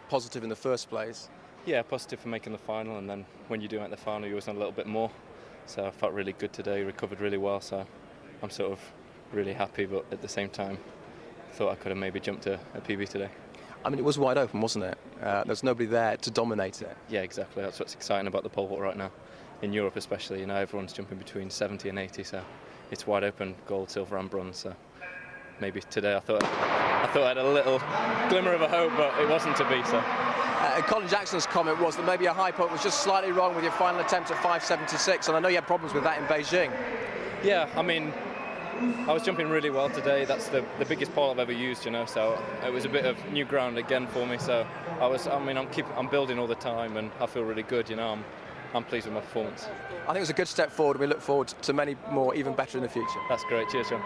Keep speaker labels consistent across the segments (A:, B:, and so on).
A: positive in the first place.
B: Yeah, positive for making the final, and then when you do make the final, you always want a little bit more. So I felt really good today, recovered really well, so I'm sort of really happy, but at the same time, thought I could have maybe jumped a PB today.
A: I mean, it was wide open, wasn't it? There's nobody there to dominate it.
B: Yeah, exactly. That's what's exciting about the pole vault right now. In Europe especially, everyone's jumping between 70 and 80, so it's wide open, gold, silver and bronze. So maybe today I thought I had a little glimmer of a hope, but it wasn't to be, so.
A: Colin Jackson's comment was that maybe a high point was just slightly wrong with your final attempt at 5.76, and I know you had problems with that in Beijing.
B: Yeah, I mean, I was jumping really well today. That's the biggest pole I've ever used, so it was a bit of new ground again for me. So I'm building all the time, and I feel really good. I'm pleased with my performance.
A: I think it was a good step forward. We look forward to many more, even better in the future.
B: That's great. Cheers, John.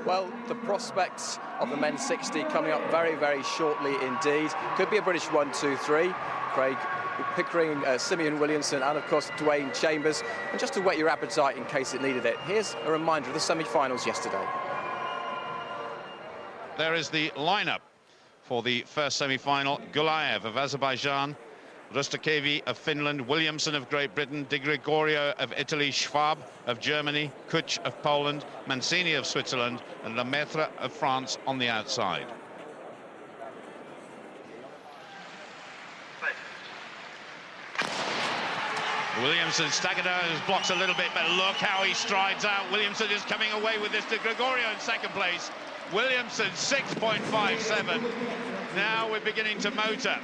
A: Well, the prospects of the men's 60 coming up very, very shortly indeed. Could be a British 1, 2, 3. Craig Pickering, Simeon Williamson, and of course Dwain Chambers. And just to whet your appetite in case it needed it, here's a reminder of the semi-finals yesterday.
C: There is the lineup for the first semi-final. Gulaev of Azerbaijan, Rustakevi of Finland, Williamson of Great Britain, De Gregorio of Italy, Schwab of Germany, Kuch of Poland, Mancini of Switzerland, and Lemaitre of France on the outside. Williamson staggered out, his blocks a little bit, but look how he strides out. Williamson is coming away with this. De Gregorio in second place. Williamson 6.57. Now we're beginning to motor.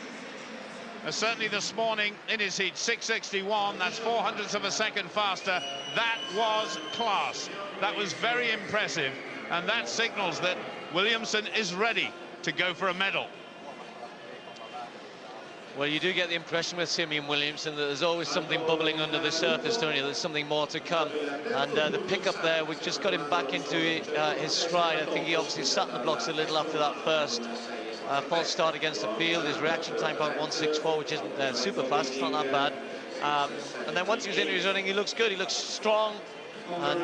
C: Certainly this morning in his heat, 6.61, that's 0.04 of a second faster. That was class. That was very impressive, and that signals that Williamson is ready to go for a medal.
D: Well, you do get the impression with Simeon Williamson that there's always something bubbling under the surface, don't you? There's something more to come. And the pickup there, we just got him back into his stride. I think he obviously sat in the blocks a little after that first false start against the field. His reaction time about 1.64, which isn't super fast. It's not that bad. And then once he was into his running, he looks good. He looks strong. And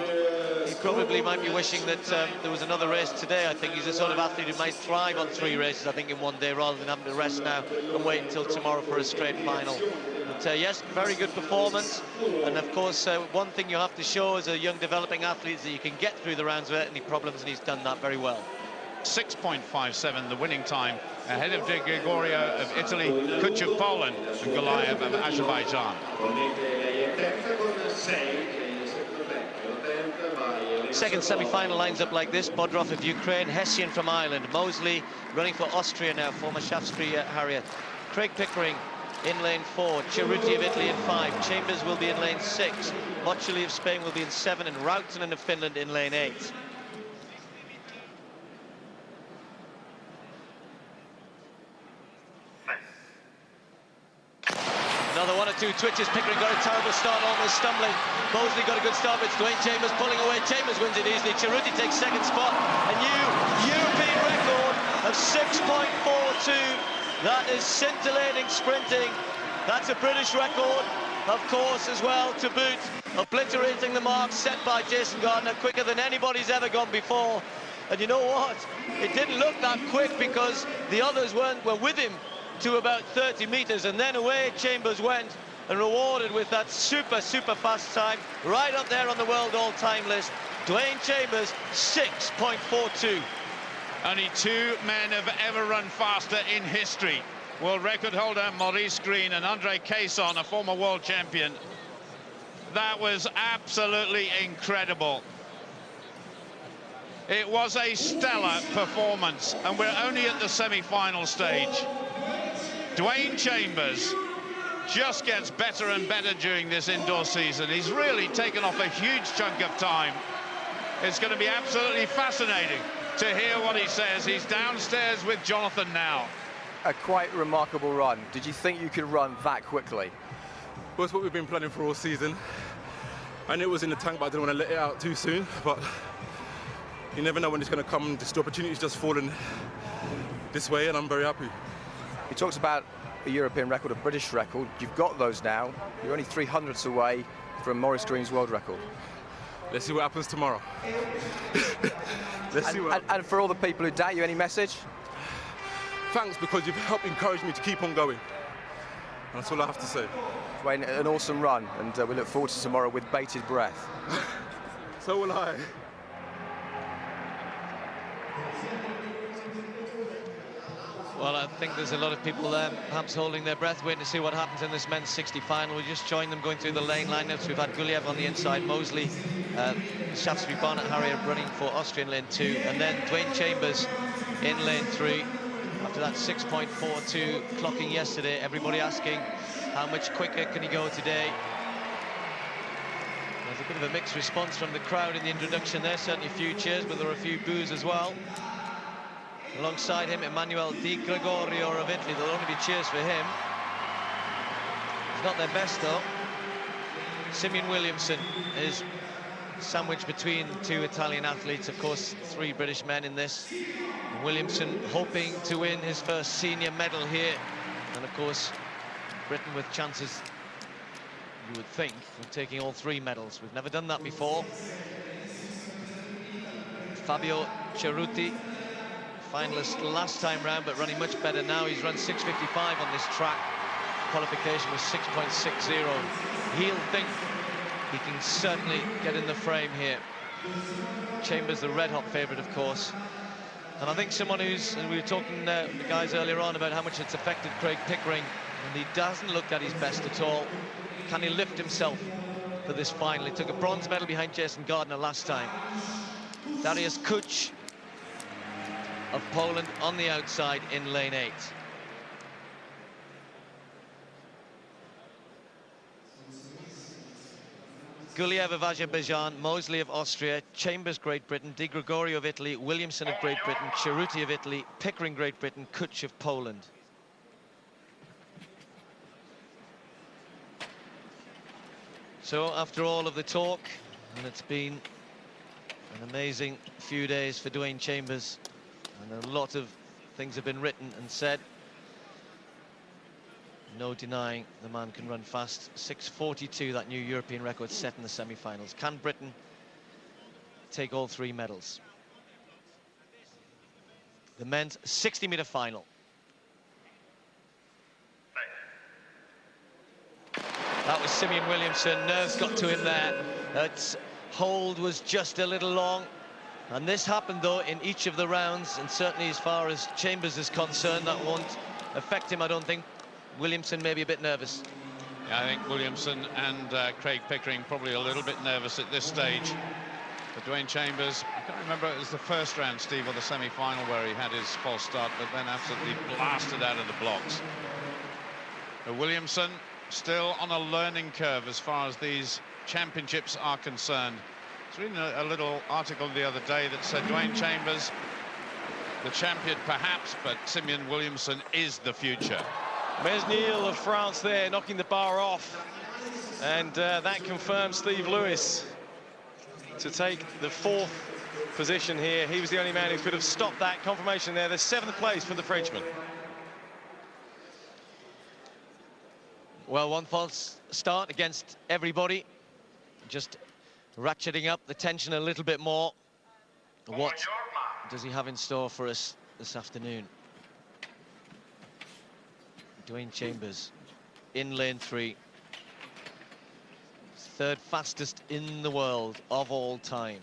D: he probably might be wishing that there was another race today. I think he's the sort of athlete who might thrive on 3 races, I think, in one day, rather than having to rest now and wait until tomorrow for a straight final. But yes, very good performance. And of course, one thing you have to show as a young developing athlete is that you can get through the rounds without any problems, and he's done that very well.
C: 6.57, the winning time, ahead of De Gregorio of Italy, Kuch of Poland, and Gulaev of Azerbaijan.
D: Second semi-final lines up like this: Bodrov of Ukraine, Hessian from Ireland, Mosley running for Austria now, former Shaftesbury Harrier, Craig Pickering in lane 4, Cerruti of Italy in 5, Chambers will be in lane 6, Moccioli of Spain will be in 7, and Rautanen of Finland in lane 8. Another 1 or 2 twitches. Pickering got a terrible start, almost stumbling. Mosley got a good start, but it's Dwain Chambers pulling away. Chambers wins it easily. Cerruti takes second spot. A new European record of 6.42. That is scintillating sprinting. That's a British record, of course, as well, to boot. Obliterating the mark set by Jason Gardner quicker than anybody's ever gone before. And you know what? It didn't look that quick because the others were with him to about 30 meters, and then away Chambers went and rewarded with that super fast time, right up there on the world all-time list. Dwain Chambers, 6.42.
C: Only 2 men have ever run faster in history. World record holder Maurice Green and Andre Caisson, a former world champion. That was absolutely incredible. It was a stellar performance, and we're only at the semi-final stage. Dwain Chambers just gets better and better during this indoor season. He's really taken off a huge chunk of time. It's going to be absolutely fascinating to hear what he says. He's downstairs with Jonathan now.
A: A quite remarkable run. Did you think you could run that quickly?
E: Well, it's what we've been planning for all season. I knew it was in the tank, but I didn't want to let it out too soon. But you never know when it's going to come. Just the opportunity's just fallen this way, and I'm very happy.
A: He talks about a European record, a British record. You've got those now. You're only 300ths away from Maurice Green's world record.
E: Let's see what happens tomorrow. Let's see what
A: and for all the people who doubt you, any message?
E: Thanks, because you've helped encourage me to keep on going. And that's all I have to say.
A: Dwain, an awesome run, and we look forward to tomorrow with bated breath.
E: So will I.
D: Well, I think there's a lot of people there perhaps holding their breath, waiting to see what happens in this men's 60 final. We just joined them going through the lane lineups. We've had Guliev on the inside, Mosley, Shaftesbury, Barnett, Harrier running for Austrian lane 2, and then Dwain Chambers in lane 3. After that 6.42 clocking yesterday, everybody asking how much quicker can he go today. There's a bit of a mixed response from the crowd in the introduction there. Certainly a few cheers, but there were a few boos as well. Alongside him, Emanuele Di Gregorio of Italy. There'll only be cheers for him. It's not their best, though. Simeon Williamson is sandwiched between 2 Italian athletes. Of course, 3 British men in this. Williamson hoping to win his first senior medal here. And, of course, Britain with chances, you would think, of taking all 3 medals. We've never done that before. Fabio Cerruti, finalist last time round, but running much better now. He's run 6.55 on this track. Qualification was 6.60. He'll think he can certainly get in the frame here. Chambers, the red-hot favourite, of course. And I think someone who's, and we were talking the guys earlier on about how much it's affected Craig Pickering, and he doesn't look at his best at all. Can he lift himself for this final? He took a bronze medal behind Jason Gardner last time. Dariusz Kuch of Poland on the outside in lane 8. Guliev of Azerbaijan, Mosley of Austria, Chambers, Great Britain, Di Gregorio of Italy, Williamson of Great Britain, Cerruti of Italy, Pickering, Great Britain, Kuch of Poland. So after all of the talk, and it's been an amazing few days for Dwain Chambers, and a lot of things have been written and said, no denying the man can run fast. 6.42, that new European record set in the semi-finals. Can Britain take all 3 medals? The men's 60-metre final. That was Simeon Williamson. Nerves got to him there. That hold was just a little long. And this happened, though, in each of the rounds. And certainly as far as Chambers is concerned, that won't affect him, I don't think. Williamson may be a bit nervous.
C: Yeah, I think Williamson and Craig Pickering probably a little bit nervous at this stage. But Dwain Chambers, I can't remember, it was the first round, Steve, or the semi-final where he had his false start, but then absolutely blasted out of the blocks. But Williamson still on a learning curve as far as these championships are concerned. I was reading a little article the other day that said Dwain Chambers, the champion perhaps, but Simeon Williamson is the future.
F: Mesnil of France there, knocking the bar off. And that confirms Steve Lewis to take the 4th position here. He was the only man who could have stopped that. Confirmation there, the 7th place for the Frenchman.
D: Well, one false start against everybody. Just ratcheting up the tension a little bit more. What does he have in store for us this afternoon? Dwain Chambers in lane 3. 3rd fastest in the world of all time.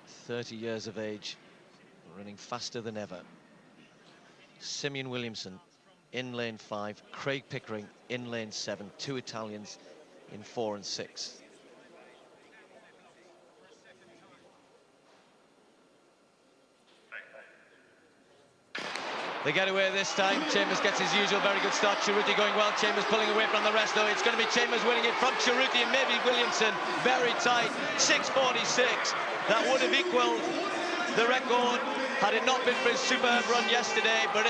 D: 30 years of age, running faster than ever. Simeon Williamson in lane 5, Craig Pickering in lane 7, 2 Italians in 4 and 6. They get away this time. Chambers gets his usual very good start. Cerruti going well. Chambers pulling away from the rest, though. It's going to be Chambers winning it from Cerruti and maybe Williamson. Very tight. 6.46. That would have equalled the record had it not been for his superb run yesterday, but